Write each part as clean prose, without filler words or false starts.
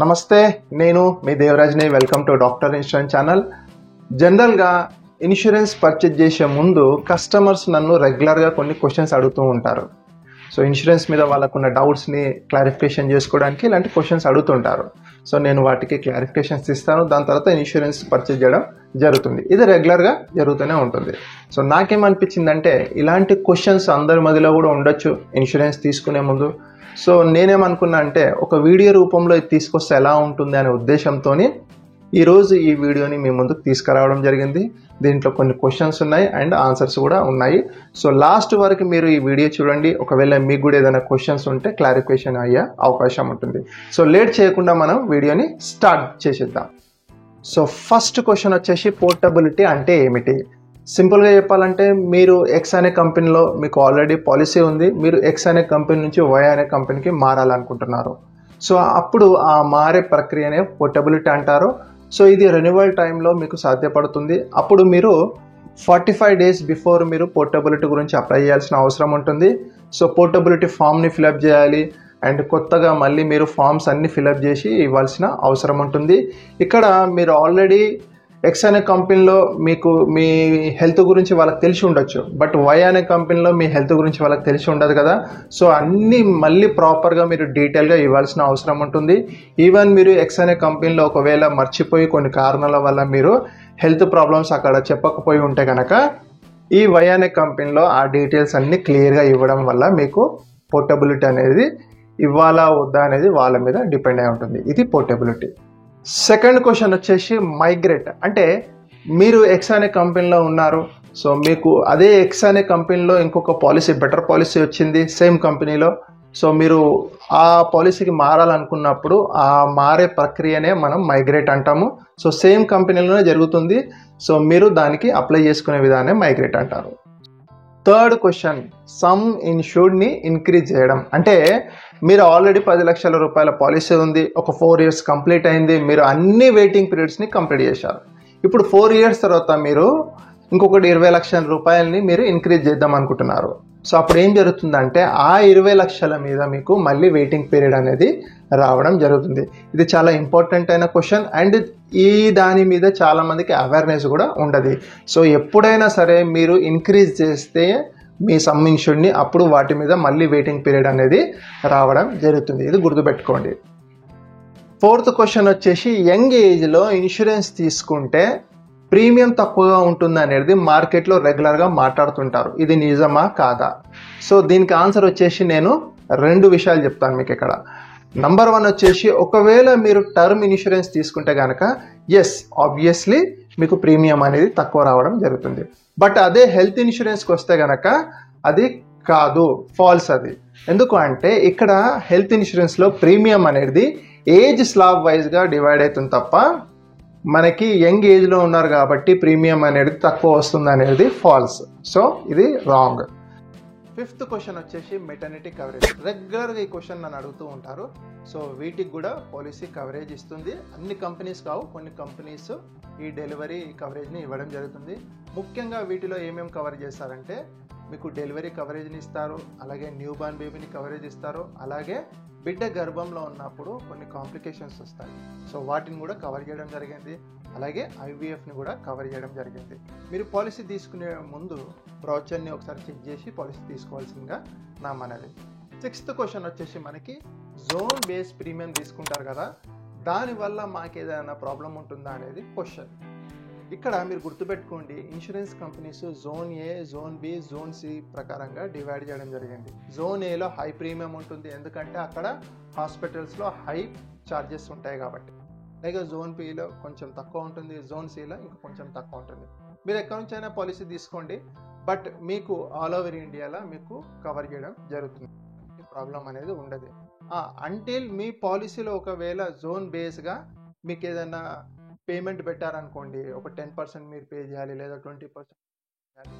నమస్తే, నేను మీ దేవరాజ్ని. Welcome to doctor insurance channel. జనరల్గా ఇన్సూరెన్స్ పర్చేజ్ చేసే ముందు కస్టమర్స్ నన్ను రెగ్యులర్గా కొన్ని క్వశ్చన్స్ అడుగుతూ ఉంటారు. సో ఇన్సూరెన్స్ మీద వాళ్ళకున్న డౌట్స్ని క్లారిఫికేషన్ చేసుకోవడానికి ఇలాంటి క్వశ్చన్స్ అడుగుతుంటారు. సో నేను వాటికి క్లారిఫికేషన్స్ ఇస్తాను. దాని తర్వాత ఇన్సూరెన్స్ పర్చేజ్ చేయడం జరుగుతుంది. ఇది రెగ్యులర్గా జరుగుతూనే ఉంటుంది. సో నాకేమనిపించిందంటే ఇలాంటి క్వశ్చన్స్ అందరి మధ్యలో కూడా ఉండొచ్చు ఇన్సూరెన్స్ తీసుకునే ముందు. సో నేనేమనుకున్నా అంటే ఒక వీడియో రూపంలో ఇది తీసుకొస్తే ఎలా ఉంటుంది అనే ఉద్దేశంతో ఈరోజు ఈ వీడియోని మీ ముందుకు తీసుకురావడం జరిగింది. దీంట్లో కొన్ని క్వశ్చన్స్ ఉన్నాయి అండ్ ఆన్సర్స్ కూడా ఉన్నాయి. సో లాస్ట్ వరకు మీరు ఈ వీడియో చూడండి. ఒకవేళ మీకు కూడా ఏదైనా క్వశ్చన్స్ ఉంటే క్లారిఫికేషన్ అయ్యే అవకాశం ఉంటుంది. సో లేట్ చేయకుండా మనం వీడియోని స్టార్ట్ చేసేద్దాం. సో ఫస్ట్ క్వశ్చన్ వచ్చేసి పోర్టబిలిటీ అంటే ఏమిటి? సింపుల్గా చెప్పాలంటే మీరు ఎక్స్ అనే కంపెనీలో మీకు ఆల్రెడీ పాలసీ ఉంది. మీరు ఎక్స్ అనే కంపెనీ నుంచి వై అనే కంపెనీకి మారాలనుకుంటున్నారు. సో అప్పుడు ఆ మారే ప్రక్రియనే పోర్టబిలిటీ అంటారు. సో ఇది రెన్యువల్ టైంలో మీకు సాధ్యపడుతుంది. అప్పుడు మీరు 45 days బిఫోర్ మీరు పోర్టబిలిటీ గురించి అప్లై చేయాల్సిన అవసరం ఉంటుంది. సో పోర్టబిలిటీ ఫామ్ని ఫిలప్ చేయాలి అండ్ కొత్తగా మళ్ళీ మీరు ఫామ్స్ అన్ని ఫిలప్ చేసి ఇవ్వాల్సిన అవసరం ఉంటుంది. ఇక్కడ మీరు ఆల్రెడీ ఎక్స్ అనే కంపెనీలో మీకు మీ హెల్త్ గురించి వాళ్ళకి తెలిసి ఉండొచ్చు, బట్ వై అనే కంపెనీలో మీ హెల్త్ గురించి వాళ్ళకి తెలిసి ఉండదు కదా. సో అన్నీ మళ్ళీ ప్రాపర్గా మీరు డీటెయిల్గా ఇవ్వాల్సిన అవసరం ఉంటుంది. ఈవెన్ మీరు ఎక్స్ అనే కంపెనీలో ఒకవేళ మర్చిపోయి కొన్ని కారణాల వల్ల మీరు హెల్త్ ప్రాబ్లమ్స్ అక్కడ చెప్పకపోయి ఉంటే కనుక ఈ వై అనే కంపెనీలో ఆ డీటెయిల్స్ అన్నీ క్లియర్గా ఇవ్వడం వల్ల మీకు పోర్టబిలిటీ అనేది ఇవ్వాలా వద్దా అనేది వాళ్ళ మీద డిపెండ్ అయి ఉంటుంది. ఇది పోర్టబిలిటీ. సెకండ్ క్వశ్చన్ వచ్చేసి మైగ్రేట్ అంటే మీరు ఎక్స్ అనే కంపెనీలో ఉన్నారు. సో మీకు అదే ఎక్స్ అనే కంపెనీలో ఇంకొక పాలసీ, బెటర్ పాలసీ వచ్చింది సేమ్ కంపెనీలో. సో మీరు ఆ పాలసీకి మారాలనుకున్నప్పుడు ఆ మారే ప్రక్రియనే మనం మైగ్రేట్ అంటాము. సో సేమ్ కంపెనీలోనే జరుగుతుంది. సో మీరు దానికి అప్లై చేసుకునే విధానం మైగ్రేట్ అంటారు. థర్డ్ క్వశ్చన్, సమ్ ఇన్సూర్డ్ని ఇంక్రీజ్ చేయడం అంటే మీరు ఆల్రెడీ 10 లక్షల రూపాయల పాలసీ ఉంది. ఒక 4 years కంప్లీట్ అయింది. మీరు అన్ని వెయిటింగ్ పీరియడ్స్ని కంప్లీట్ చేశారు. ఇప్పుడు 4 years తర్వాత మీరు ఇంకొకటి 20 లక్షల రూపాయలని మీరు ఇంక్రీజ్ చేద్దాం అనుకుంటున్నారు. సో అప్పుడు ఏం జరుగుతుందంటే ఆ 20 లక్షల మీద మీకు మళ్ళీ వెయిటింగ్ పీరియడ్ అనేది రావడం జరుగుతుంది. ఇది చాలా ఇంపార్టెంట్ అయిన క్వశ్చన్ అండ్ ఈ దాని మీద చాలామందికి అవేర్నెస్ కూడా ఉండదు. సో ఎప్పుడైనా సరే మీరు ఇంక్రీజ్ చేస్తే మీ సమ్ ఇన్సూర్డ్ని అప్పుడు వాటి మీద మళ్ళీ వెయిటింగ్ పీరియడ్ అనేది రావడం జరుగుతుంది. ఇది గుర్తుపెట్టుకోండి. ఫోర్త్ క్వశ్చన్ వచ్చేసి యంగ్ ఏజ్లో ఇన్సూరెన్స్ తీసుకుంటే ప్రీమియం తక్కువగా ఉంటుంది అనేది మార్కెట్లో రెగ్యులర్గా మాట్లాడుతుంటారు. ఇది నిజమా కాదా? సో దీనికి ఆన్సర్ వచ్చేసి నేను 2 విషయాలు చెప్తాను మీకు ఇక్కడ. నంబర్ 1 వచ్చేసి ఒకవేళ మీరు టర్మ్ ఇన్సూరెన్స్ తీసుకుంటే కనుక ఎస్ ఆబ్వియస్లీ మీకు ప్రీమియం అనేది తక్కువ రావడం జరుగుతుంది. బట్ అదే హెల్త్ ఇన్సూరెన్స్కి వస్తే కనుక అది కాదు, ఫాల్స్ అది. ఎందుకు అంటే ఇక్కడ హెల్త్ ఇన్సూరెన్స్లో ప్రీమియం అనేది ఏజ్ స్లాబ్ వైజ్గా డివైడ్ అవుతుంది తప్ప మనకి యంగ్ ఏజ్లో ఉన్నారు కాబట్టి ప్రీమియం అనేది తక్కువ వస్తుంది అనేది ఫాల్స్. సో ఇది రాంగ్. ఫిఫ్త్ క్వశ్చన్ వచ్చేసి మెటర్నిటీ కవరేజ్. రెగ్యులర్గా ఈ క్వశ్చన్ నన్ను అడుగుతూ ఉంటారు. సో వీటికి కూడా పాలసీ కవరేజ్ ఇస్తుంది. అన్ని కంపెనీస్ కావు, కొన్ని కంపెనీస్ ఈ డెలివరీ కవరేజ్ని ఇవ్వడం జరుగుతుంది. ముఖ్యంగా వీటిలో ఏమేమి కవర్ చేస్తారంటే మీకు డెలివరీ కవరేజ్ని ఇస్తారు, అలాగే న్యూ బార్న్ బేబీని కవరేజ్ ఇస్తారు, అలాగే బిడ్డ గర్భంలో ఉన్నప్పుడు కొన్ని కాంప్లికేషన్స్ వస్తాయి. సో వాటిని కూడా కవర్ చేయడం జరిగింది. అలాగే ఐవీఎఫ్ని కూడా కవర్ చేయడం జరిగింది. మీరు పాలసీ తీసుకునే ముందు బ్రౌచర్ని ఒకసారి చెక్ చేసి పాలసీ తీసుకోవాల్సిందిగా నా మనవి. సిక్స్త్ క్వశ్చన్ వచ్చేసి మనకి జోన్ బేస్ ప్రీమియం తీసుకుంటారు కదా, దానివల్ల మాకు ఏదైనా ప్రాబ్లం ఉంటుందా అనేది క్వశ్చన్. ఇక్కడ మీరు గుర్తుపెట్టుకోండి, ఇన్సూరెన్స్ కంపెనీస్ జోన్ ఏ, జోన్ బి, జోన్ సి ప్రకారంగా డివైడ్ చేయడం జరిగింది. జోన్ ఏలో హై ప్రీమియం ఉంటుంది, ఎందుకంటే అక్కడ హాస్పిటల్స్లో హై ఛార్జెస్ ఉంటాయి కాబట్టి. అలాగే జోన్ బిలో కొంచెం తక్కువ ఉంటుంది, జోన్ సిలో ఇంకా కొంచెం తక్కువ ఉంటుంది. మీరు ఎక్కడి నుంచి అయినా పాలసీ తీసుకోండి, బట్ మీకు ఆల్ ఓవర్ ఇండియాలో మీకు కవర్ చేయడం జరుగుతుంది. ప్రాబ్లం అనేది ఉండదు. అంటిల్ మీ పాలసీలో ఒకవేళ జోన్ బేస్గా మీకు ఏదైనా పేమెంట్ పెట్టారనుకోండి, ఒక 10% మీరు పే చేయాలి లేదా 20%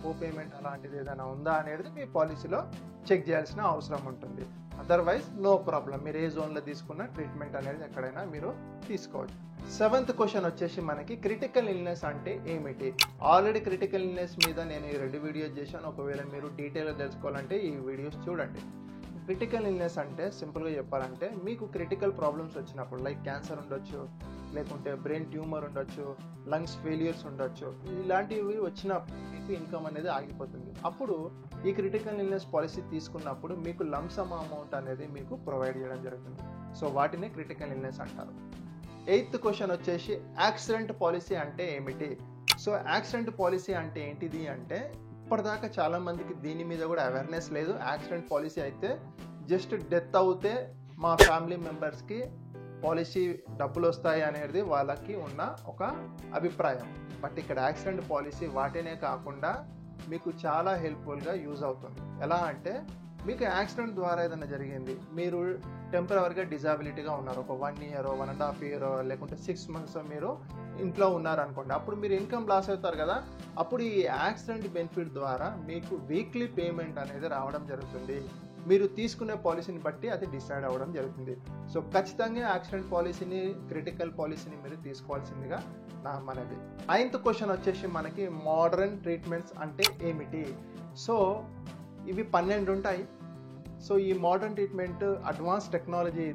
కో పేమెంట్ అలాంటిది ఏదైనా ఉందా అనేది మీ పాలసీలో చెక్ చేయాల్సిన అవసరం ఉంటుంది. అదర్వైజ్ నో ప్రాబ్లం, మీరు ఏ జోన్లో తీసుకున్న ట్రీట్మెంట్ అనేది ఎక్కడైనా మీరు తీసుకోవచ్చు. సెవెంత్ క్వశ్చన్ వచ్చేసి మనకి క్రిటికల్ ఇల్నెస్ అంటే ఏమిటి? ఆల్రెడీ క్రిటికల్ ఇల్నెస్ మీద నేను ఈ 2 వీడియోస్ చేశాను. ఒకవేళ మీరు డీటెయిల్గా తెలుసుకోవాలంటే ఈ వీడియోస్ చూడండి. క్రిటికల్ ఇల్నెస్ అంటే సింపుల్గా చెప్పాలంటే మీకు క్రిటికల్ ప్రాబ్లమ్స్ వచ్చినప్పుడు లైక్ క్యాన్సర్ ఉండొచ్చు, లేకుంటే బ్రెయిన్ ట్యూమర్ ఉండొచ్చు, లంగ్స్ ఫెయిలియర్స్ ఉండొచ్చు, ఇలాంటివి వచ్చినప్పుడు మీకు ఇన్కమ్ అనేది ఆగిపోతుంది. అప్పుడు ఈ క్రిటికల్ ఇల్నెస్ పాలసీ తీసుకున్నప్పుడు మీకు లంసమ్ అమౌంట్ అనేది మీకు ప్రొవైడ్ చేయడం జరుగుతుంది. సో వాటిని క్రిటికల్ ఇల్నెస్ అంటారు. 8th క్వశ్చన్ వచ్చేసి యాక్సిడెంట్ పాలసీ అంటే ఏమిటి? సో యాక్సిడెంట్ పాలసీ అంటే ఏంటిది అంటే, ఇప్పటిదాకా చాలా మందికి దీని మీద కూడా అవేర్నెస్ లేదు. యాక్సిడెంట్ పాలసీ అయితే జస్ట్ డెత్ అవుతే మా ఫ్యామిలీ మెంబర్స్కి పాలసీ డబ్బులు వస్తాయి అనేది వాళ్ళకి ఉన్న ఒక అభిప్రాయం. బట్ ఇక్కడ యాక్సిడెంట్ పాలసీ వాటినే కాకుండా మీకు చాలా హెల్ప్ఫుల్గా యూజ్ అవుతుంది. ఎలా అంటే, మీకు యాక్సిడెంట్ ద్వారా ఏదైనా జరిగింది, మీరు టెంపరవరీగా డిజాబిలిటీగా ఉన్నారు, ఒక 1 year 1.5 year లేకుంటే 6 months మీరు ఇంట్లో ఉన్నారనుకోండి, అప్పుడు మీరు ఇన్కమ్ లాస్ అవుతారు కదా. అప్పుడు ఈ యాక్సిడెంట్ బెనిఫిట్ ద్వారా మీకు వీక్లీ పేమెంట్ అనేది రావడం జరుగుతుంది. మీరు తీసుకునే పాలసీని బట్టి అది డిసైడ్ అవ్వడం జరుగుతుంది. సో ఖచ్చితంగా యాక్సిడెంట్ పాలసీని, క్రిటికల్ పాలసీని మీరు తీసుకోవాల్సిందిగా నా మనవి. 9th క్వశ్చన్ వచ్చేసి మనకి మోడర్న్ ట్రీట్మెంట్స్ అంటే ఏమిటి? సో ఇవి 12 ఉంటాయి. సో ఈ మోడర్న్ ట్రీట్మెంట్ అడ్వాన్స్ టెక్నాలజీ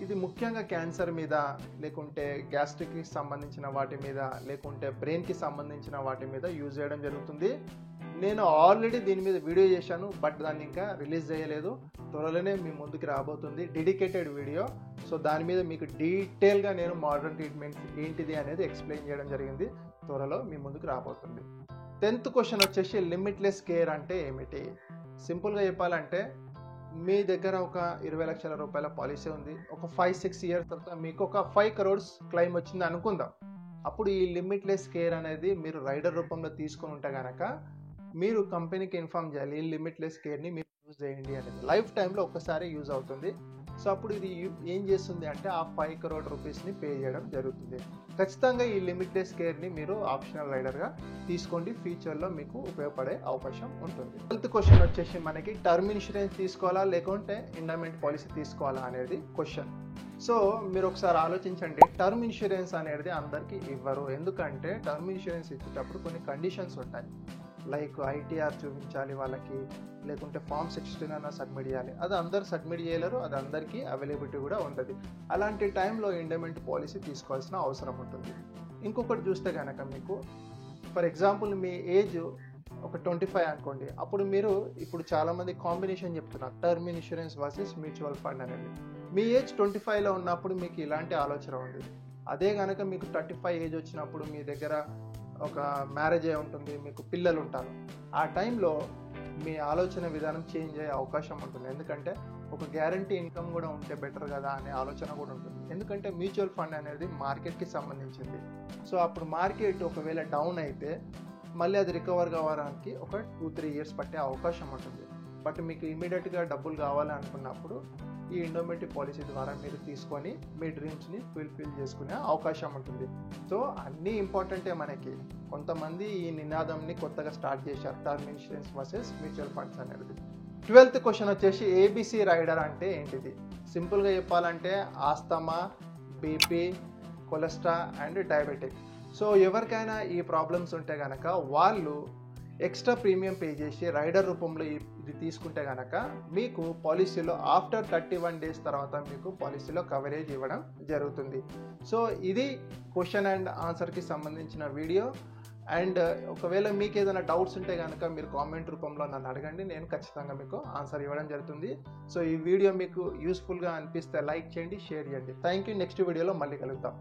ఇది ముఖ్యంగా క్యాన్సర్ మీద, లేకుంటే గ్యాస్ట్రిక్కి సంబంధించిన వాటి మీద, లేకుంటే బ్రెయిన్కి సంబంధించిన వాటి మీద యూజ్ చేయడం జరుగుతుంది. నేను ఆల్రెడీ దీని మీద వీడియో చేశాను, బట్ దాన్ని ఇంకా రిలీజ్ చేయలేదు. త్వరలోనే మీ ముందుకు రాబోతుంది డెడికేటెడ్ వీడియో. సో దాని మీద మీకు డీటెయిల్గా నేను మోడర్న్ ట్రీట్మెంట్స్ ఏంటిది అనేది ఎక్స్ప్లెయిన్ చేయడం జరిగింది. త్వరలో మీ ముందుకు రాబోతుంది. 10th క్వశ్చన్ వచ్చేసి లిమిట్లెస్ కేర్ అంటే ఏమిటి? సింపుల్గా చెప్పాలంటే, మీ దగ్గర ఒక 20 లక్షల రూపాయల పాలసీ ఉంది. ఒక 5-6 years తర్వాత మీకు ఒక 5 crores క్లెయిమ్ వచ్చింది అనుకుందాం. అప్పుడు ఈ లిమిట్లెస్ కేర్ అనేది మీరు రైడర్ రూపంలో తీసుకొని ఉంటే కనుక మీరు కంపెనీకి ఇన్ఫార్మ్ చేయాలి, ఈ లిమిట్లెస్ కేర్ని మీరు యూజ్ చేయండి అనేది. లైఫ్ టైంలో ఒక్కసారి యూజ్ అవుతుంది. సో అప్పుడు ఇది ఏం చేస్తుంది అంటే ఆ 5 crore రూపీస్ని పే చేయడం జరుగుతుంది. ఖచ్చితంగా ఈ లిమిట్లెస్ కేర్ని మీరు ఆప్షనల్ రైడర్గా తీసుకోండి, ఫ్యూచర్లో మీకు ఉపయోగపడే అవకాశం ఉంటుంది. 12th క్వశ్చన్ వచ్చేసి మనకి టర్మ్ ఇన్సూరెన్స్ తీసుకోవాలా లేకుంటే ఎండోమెంట్ పాలసీ తీసుకోవాలా అనేది క్వశ్చన్. సో మీరు ఒకసారి ఆలోచించండి, టర్మ్ ఇన్సూరెన్స్ అనేది అందరికీ ఇవ్వరు. ఎందుకంటే టర్మ్ ఇన్సూరెన్స్ ఇచ్చేటప్పుడు కొన్ని కండిషన్స్ ఉంటాయి. లైక్ ITR చూపించాలి వాళ్ళకి, లేకుంటే ఫామ్ 16 అన్న సబ్మిట్ చేయాలి. అది అందరు సబ్మిట్ చేయలేరు, అది అందరికీ అవైలబిలిటీ కూడా ఉంటుంది. అలాంటి టైంలో ఎండోమెంట్ పాలసీ తీసుకోవాల్సిన అవసరం ఉంటుంది. ఇంకొకటి చూస్తే కనుక మీకు ఫర్ ఎగ్జాంపుల్ మీ ఏజ్ ఒక 25 అనుకోండి, అప్పుడు మీరు ఇప్పుడు చాలామంది కాంబినేషన్ చెప్తున్నారు, term insurance versus mutual fund అనేది. మీ ఏజ్ 25లో ఉన్నప్పుడు మీకు ఇలాంటి ఆలోచన ఉంది. అదే కనుక మీకు 35 ఏజ్ వచ్చినప్పుడు మీ దగ్గర ఒక మ్యారేజ్ అయి ఉంటుంది, మీకు పిల్లలు ఉంటారు, ఆ టైంలో మీ ఆలోచన విధానం చేంజ్ అయ్యే అవకాశం ఉంటుంది. ఎందుకంటే ఒక గ్యారంటీ ఇన్కమ్ కూడా ఉంటే బెటర్ కదా అనే ఆలోచన కూడా ఉంటుంది. ఎందుకంటే మ్యూచువల్ ఫండ్ అనేది మార్కెట్కి సంబంధించింది. సో అప్పుడు మార్కెట్ ఒకవేళ డౌన్ అయితే మళ్ళీ అది రికవర్ కావడానికి ఒక 2-3 years పట్టే అవకాశం ఉంటుంది. బట్ మీకు ఇమీడియట్గా డబ్బులు కావాలి అనుకున్నప్పుడు ఈ ఎండోమెంట్ పాలసీ ద్వారా మీరు తీసుకొని మీ డ్రీమ్స్ని ఫుల్ఫిల్ చేసుకునే అవకాశం ఉంటుంది. సో అన్నీ ఇంపార్టెంటే మనకి. కొంతమంది ఈ నినాదంని కొత్తగా స్టార్ట్ చేశారు, term insurance versus mutual funds అనేది. 12th క్వశ్చన్ వచ్చేసి ABC రైడర్ అంటే ఏంటిది? సింపుల్గా చెప్పాలంటే asthma, BP, cholesterol and diabetic. So ఎవరికైనా ఈ ప్రాబ్లమ్స్ ఉంటే కనుక వాళ్ళు ఎక్స్ట్రా ప్రీమియం పే చేసి రైడర్ రూపంలో ఇది తీసుకుంటే కనుక మీకు పాలసీలో ఆఫ్టర్ 31 days తర్వాత మీకు పాలసీలో కవరేజ్ ఇవ్వడం జరుగుతుంది. సో ఇది క్వశ్చన్ అండ్ ఆన్సర్కి సంబంధించిన వీడియో. అండ్ ఒకవేళ మీకు ఏదైనా డౌట్స్ ఉంటే కనుక మీరు కామెంట్ రూపంలో నన్ను అడగండి, నేను ఖచ్చితంగా మీకు ఆన్సర్ ఇవ్వడం జరుగుతుంది. సో ఈ వీడియో మీకు యూస్ఫుల్గా అనిపిస్తే లైక్ చేయండి, షేర్ చేయండి. Thank you. నెక్స్ట్ వీడియోలో మళ్ళీ కలుద్దాం.